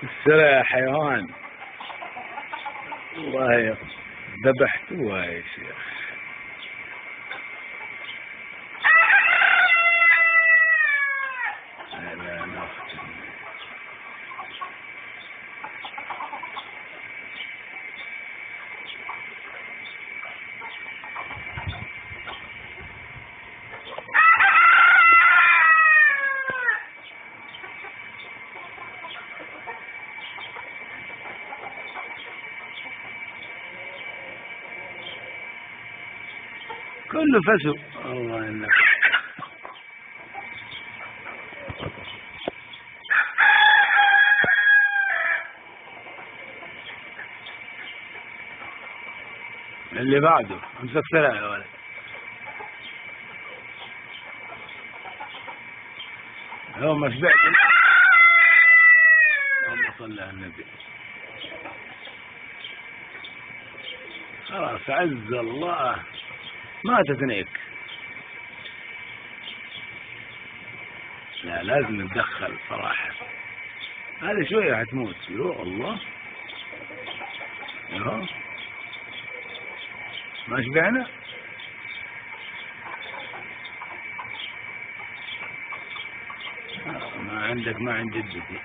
السلام يا حيوان، والله ذبحتوها يا شيخ. لا نختم. كله فسو الله إنك. اللي بعده امسك سرعة يا ولد. هو ما شبعت. اللهم صل على النبي. خلاص عز الله ما تثنيك. لا لازم نتدخل صراحة. هذه شوية حتموت. يا الله يا ما شبعنا. ما عندك ما عند جدتي.